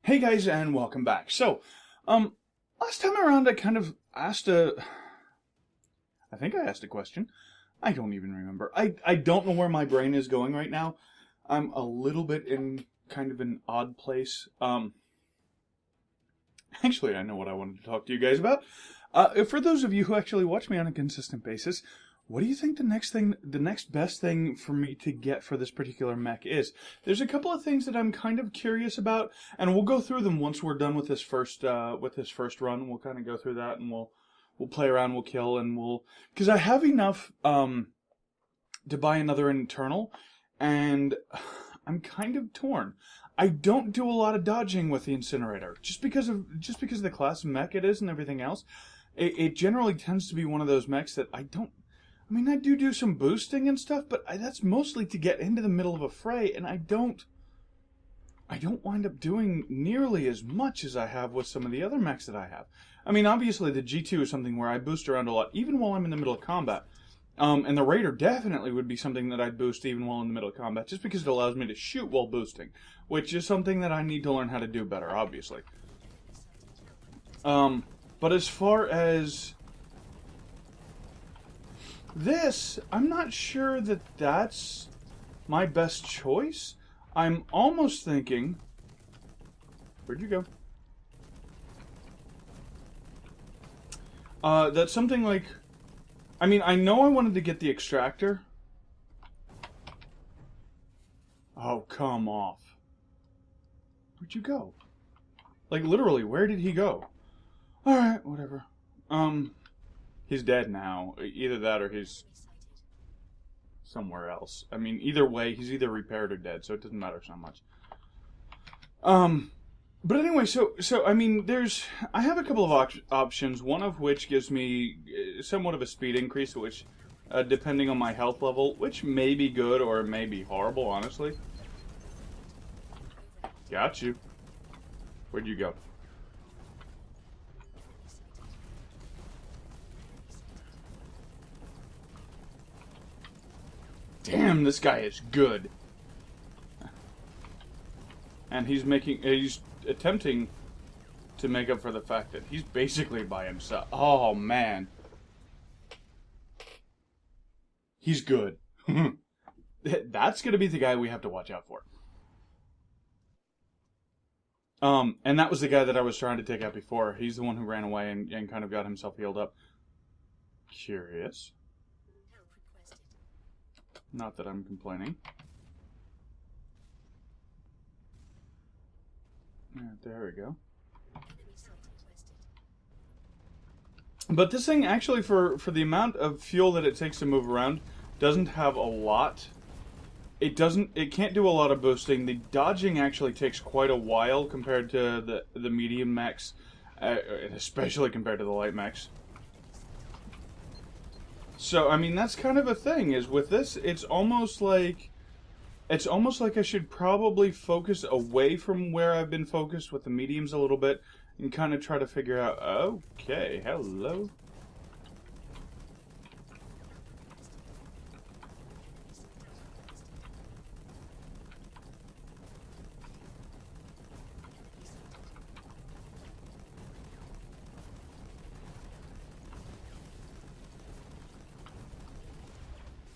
Hey guys, and welcome back. Last time around I kind of asked I think I asked a question. I don't even remember. I don't know where my brain is going right now. I'm a little bit in kind of an odd place. Actually, I know what I wanted to talk to you guys about. For those of you who actually watch me on a consistent basis, what do you think the next best thing for me to get for this particular mech is? There's a couple of things that I'm kind of curious about, and we'll go through them once we're done with this first run. We'll kind of go through that, and we'll play around, we'll kill, and because I have enough to buy another internal, and I'm kind of torn. I don't do a lot of dodging with the incinerator, just because of the class of mech it is and everything else. It generally tends to be one of those mechs that I don't. I mean, I do some boosting and stuff, but that's mostly to get into the middle of a fray, and I don't wind up doing nearly as much as I have with some of the other mechs that I have. I mean, obviously the G2 is something where I boost around a lot, even while I'm in the middle of combat. And the Raider definitely would be something that I'd boost even while in the middle of combat, just because it allows me to shoot while boosting, which is something that I need to learn how to do better, obviously. But as far as this, I'm not sure that that's my best choice. I'm almost thinking... Where'd you go? That's something like... I mean, I know I wanted to get the extractor. Oh, come off. Where'd you go? Like, literally, where did he go? Alright, whatever. He's dead now. Either that or he's somewhere else. I mean, either way, he's either repaired or dead, so it doesn't matter so much. But anyway, so I mean, I have a couple of options, one of which gives me somewhat of a speed increase, which, depending on my health level, which may be good or it may be horrible, honestly. Got you. Where'd you go? Damn, this guy is good. And he's attempting to make up for the fact that he's basically by himself. Oh, man. He's good. That's going to be the guy we have to watch out for. And that was the guy that I was trying to take out before. He's the one who ran away and kind of got himself healed up. Curious. Not that I'm complaining. Yeah, there we go. But this thing actually, for the amount of fuel that it takes to move around, doesn't have a lot. It can't do a lot of boosting. The dodging actually takes quite a while compared to the medium mechs, especially compared to the light mechs. So, I mean, that's kind of a thing, is with this, it's almost like I should probably focus away from where I've been focused with the mediums a little bit, and kind of try to figure out, okay, hello.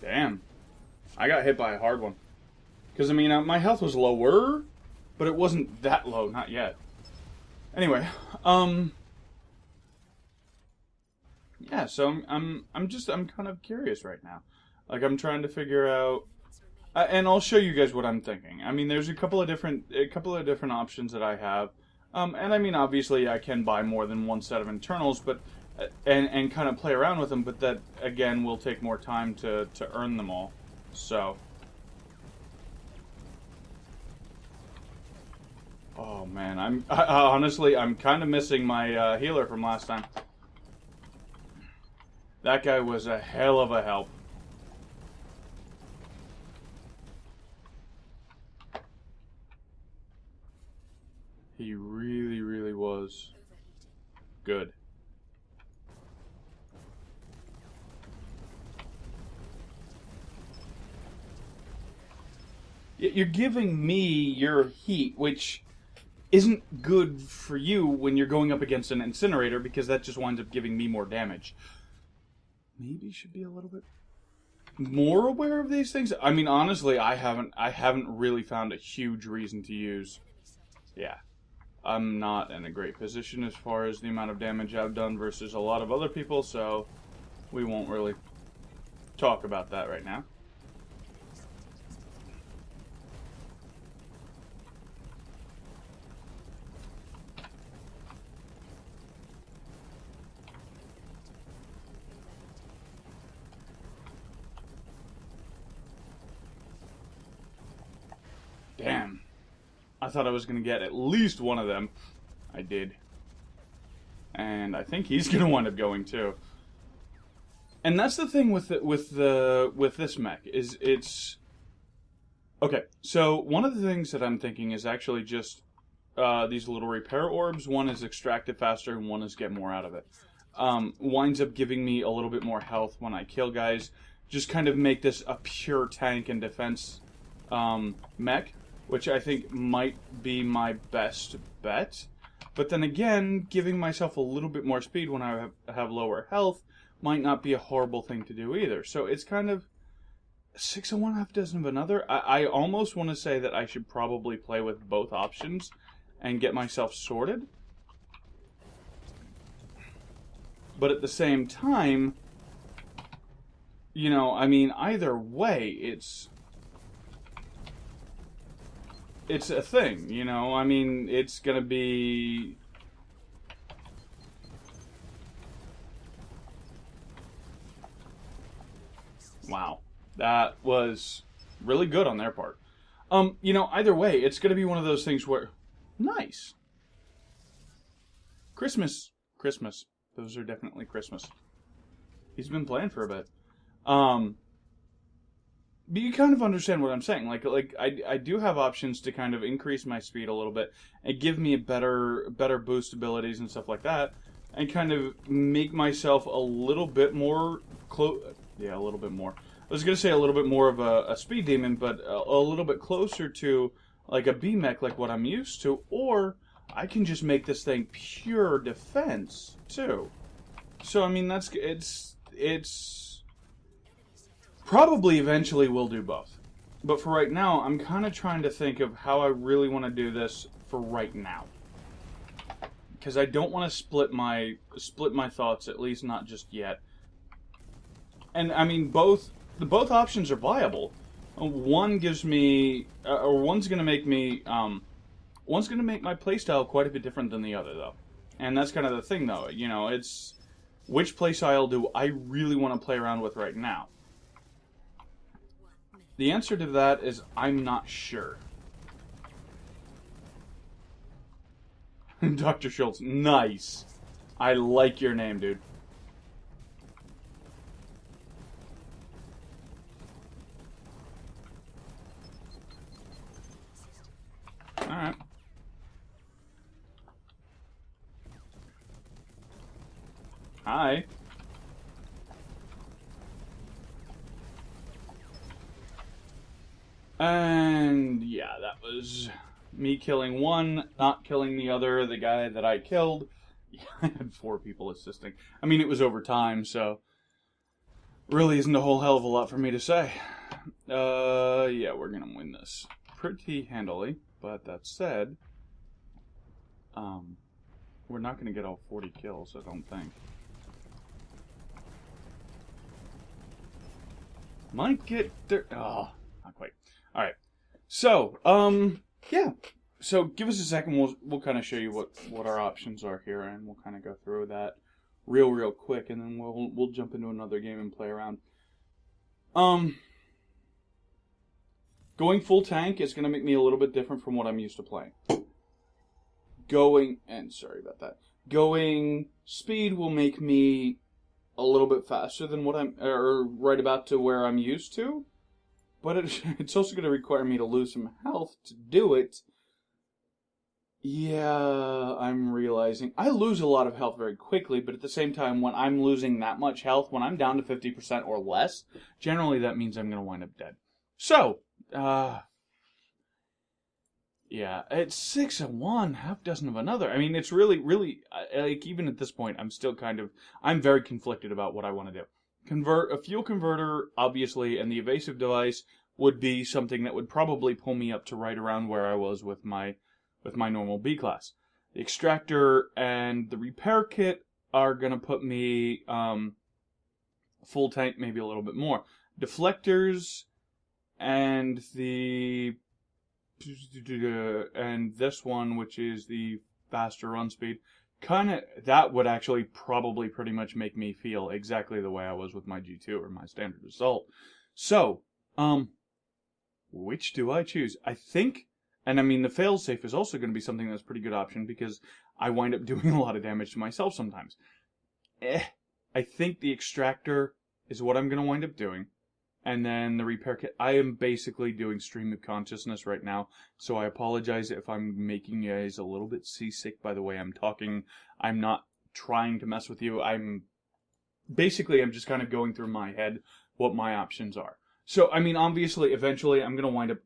Damn. I got hit by a hard one. Because, I mean, my health was lower, but it wasn't that low, not yet. Anyway, yeah, so I'm kind of curious right now. Like, I'm trying to figure out, and I'll show you guys what I'm thinking. I mean, there's a couple of different options that I have. And I mean, obviously I can buy more than one set of internals, but and kind of play around with them, but that again will take more time to earn them all. So, oh man, honestly I'm kind of missing my healer from last time. That guy was a hell of a help. He really, really was good. You're giving me your heat, which isn't good for you when you're going up against an incinerator, because that just winds up giving me more damage. Maybe should be a little bit more aware of these things. I mean, honestly, I haven't really found a huge reason to use. Yeah. I'm not in a great position as far as the amount of damage I've done versus a lot of other people, so we won't really talk about that right now. Damn. I thought I was going to get at least one of them. I did. And I think he's going to wind up going too. And that's the thing with this mech, is it's... Okay, so one of the things that I'm thinking is actually just these little repair orbs. One is extract it faster, and one is get more out of it. Winds up giving me a little bit more health when I kill guys. Just kind of make this a pure tank and defense mech, which I think might be my best bet. But then again, giving myself a little bit more speed when I have lower health might not be a horrible thing to do either. So it's kind of 6 of one, half dozen of another. I almost want to say that I should probably play with both options and get myself sorted. But at the same time, you know, I mean, either way, it's a thing, you know? I mean, it's gonna be... Wow. That was really good on their part. You know, either way, it's gonna be one of those things where... Nice. Christmas. Christmas. Those are definitely Christmas. He's been playing for a bit. But you kind of understand what I'm saying. Like I do have options to kind of increase my speed a little bit and give me a better boost abilities and stuff like that, and kind of make myself a little bit more a little bit more. I was gonna say a little bit more of a speed demon, but a little bit closer to like a B-mech, like what I'm used to, or I can just make this thing pure defense too. So I mean, it's probably eventually we'll do both. But for right now, I'm kind of trying to think of how I really want to do this for right now. Because I don't want to split my thoughts, at least not just yet. And I mean, both options are viable. One gives me, or one's going to make me, one's going to make my playstyle quite a bit different than the other, though. And that's kind of the thing, though. You know, it's which playstyle do I really want to play around with right now? The answer to that is I'm not sure. Dr. Schultz, nice. I like your name, dude. Alright. Hi. And yeah, that was me killing one, not killing the other, the guy that I killed. Yeah, I had 4 people assisting. I mean, it was over time, so really isn't a whole hell of a lot for me to say. Yeah, we're gonna win this pretty handily. But that said, we're not gonna get all 40 kills, I don't think. Might get there. Oh, not quite. All right. So, yeah. So give us a second. We'll kind of show you what our options are here, and we'll kind of go through that real quick, and then we'll jump into another game and play around. Going full tank is going to make me a little bit different from what I'm used to playing. Going speed will make me a little bit faster than what or right about to where I'm used to. But it's also going to require me to lose some health to do it. Yeah, I'm realizing. I lose a lot of health very quickly, but at the same time, when I'm losing that much health, when I'm down to 50% or less, generally that means I'm going to wind up dead. So, yeah, Yeah, it's 6 of one, half dozen of another. I mean, it's really, really, like, even at this point, I'm very conflicted about what I want to do. Convert a fuel converter, obviously, and the evasive device would be something that would probably pull me up to right around where I was with my normal B class. The extractor and the repair kit are gonna put me full tank, maybe a little bit more. Deflectors and this one, which is the faster run speed, that would actually probably pretty much make me feel exactly the way I was with my G2 or my standard assault. So, which do I choose? I think, and I mean, the failsafe is also going to be something that's a pretty good option because I wind up doing a lot of damage to myself sometimes. I think the extractor is what I'm going to wind up doing. And then the repair kit. I am basically doing stream of consciousness right now, so I apologize if I'm making you guys a little bit seasick by the way I'm talking. I'm not trying to mess with you. I'm just kind of going through my head what my options are. So, I mean, obviously, eventually, I'm going to wind up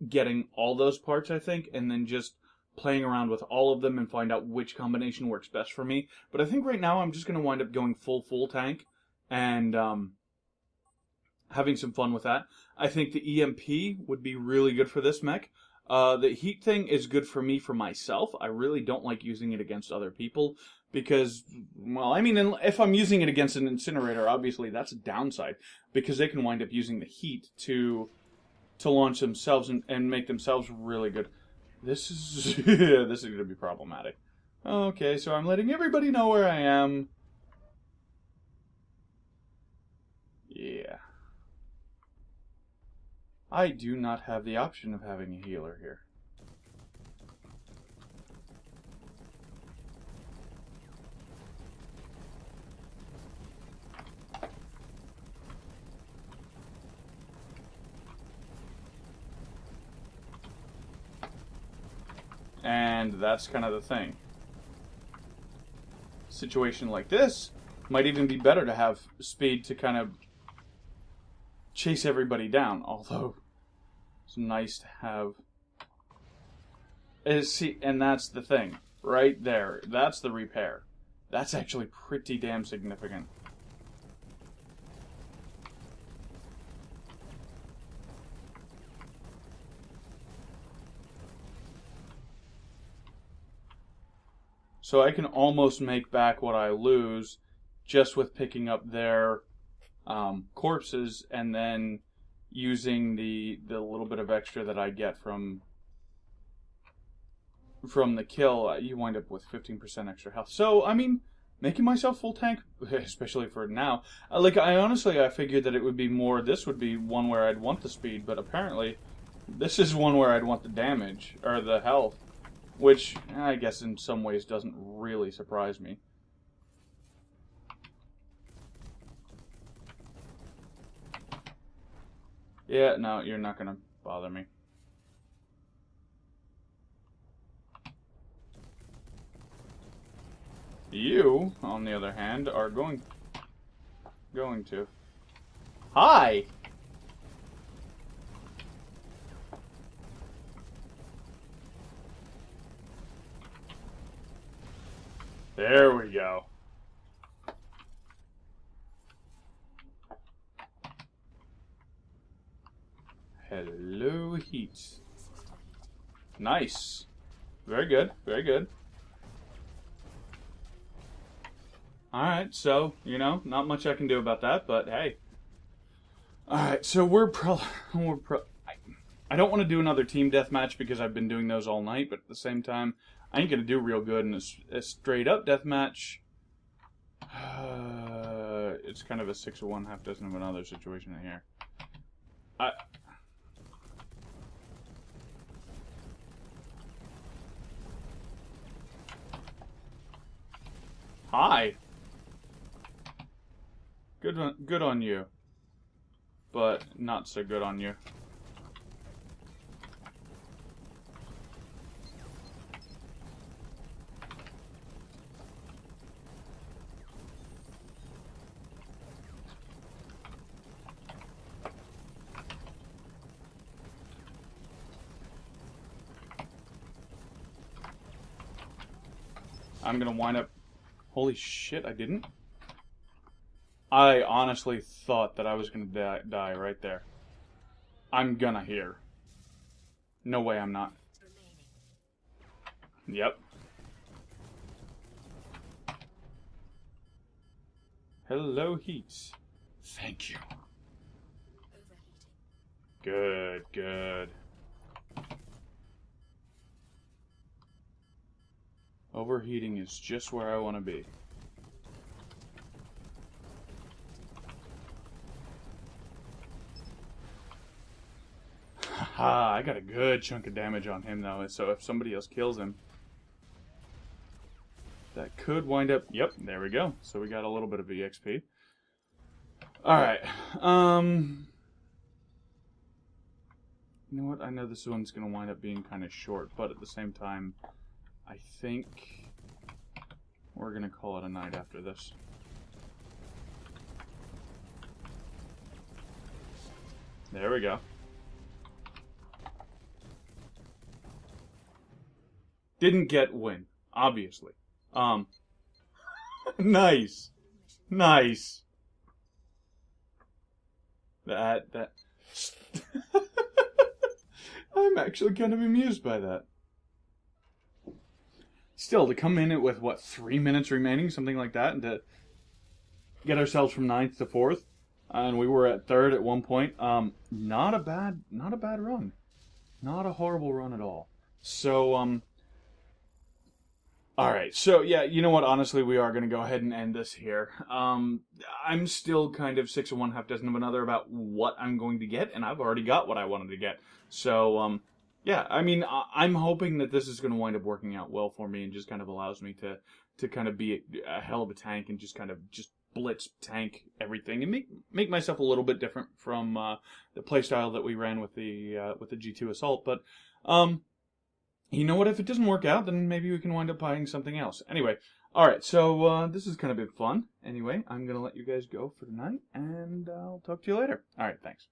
getting all those parts, I think, and then just playing around with all of them and find out which combination works best for me. But I think right now I'm just going to wind up going full tank and having some fun with that. I think the EMP would be really good for this mech. The heat thing is good for me for myself. I really don't like using it against other people because, well, I mean, if I'm using it against an incinerator, obviously that's a downside because they can wind up using the heat to launch themselves and make themselves really good. This is this is going to be problematic. Okay, so I'm letting everybody know where I am. Yeah. I do not have the option of having a healer here. And that's kind of the thing. Situation like this might even be better to have speed to kind of chase everybody down, although it's nice to have. See, and that's the thing, right there. That's the repair. That's actually pretty damn significant. So I can almost make back what I lose just with picking up their corpses and then using the little bit of extra that I get from the kill. You wind up with 15% extra health. So, I mean, making myself full tank, especially for now. Like, I figured that it would be more, this would be one where I'd want the speed, but apparently this is one where I'd want the damage, or the health. Which, I guess in some ways doesn't really surprise me. Yeah, no, you're not gonna bother me. You, on the other hand, are going to. Hi! There we go. Hello, heat. Nice. Very good, very good. Alright, so, you know, not much I can do about that, but hey. Alright, so I don't want to do another team deathmatch because I've been doing those all night, but at the same time, I ain't gonna do real good in a straight up deathmatch. It's kind of a 6 of one, half dozen of another situation in here. Hi. Good on you, but not so good on you. I'm gonna wind up... Holy shit, I didn't? I honestly thought that I was gonna die right there. I'm gonna hear. No way I'm not. Yep. Hello, heat. Thank you. Good, good. Overheating is just where I want to be. Haha, I got a good chunk of damage on him though, so if somebody else kills him, that could wind up... Yep, there we go. So we got a little bit of EXP. Alright, you know what? I know this one's going to wind up being kind of short, but at the same time, I think we're going to call it a night after this. There we go. Didn't get win, obviously. Nice. Nice. That. I'm actually kind of amused by that. Still, to come in it with, what, 3 minutes remaining? Something like that, and to get ourselves from 9th to 4th. And we were at 3rd at one point. Not a bad run. Not a horrible run at all. So, alright, so yeah, you know what, honestly, we are going to go ahead and end this here. I'm still kind of 6 of one, half dozen of another about what I'm going to get, and I've already got what I wanted to get. So, yeah, I mean, I'm hoping that this is going to wind up working out well for me and just kind of allows me to kind of be a hell of a tank and just kind of blitz tank everything and make myself a little bit different from the playstyle that we ran with the G2 Assault, but you know what, if it doesn't work out, then maybe we can wind up buying something else. Anyway, alright, so this has kind of been fun. Anyway, I'm going to let you guys go for tonight, and I'll talk to you later. Alright, thanks.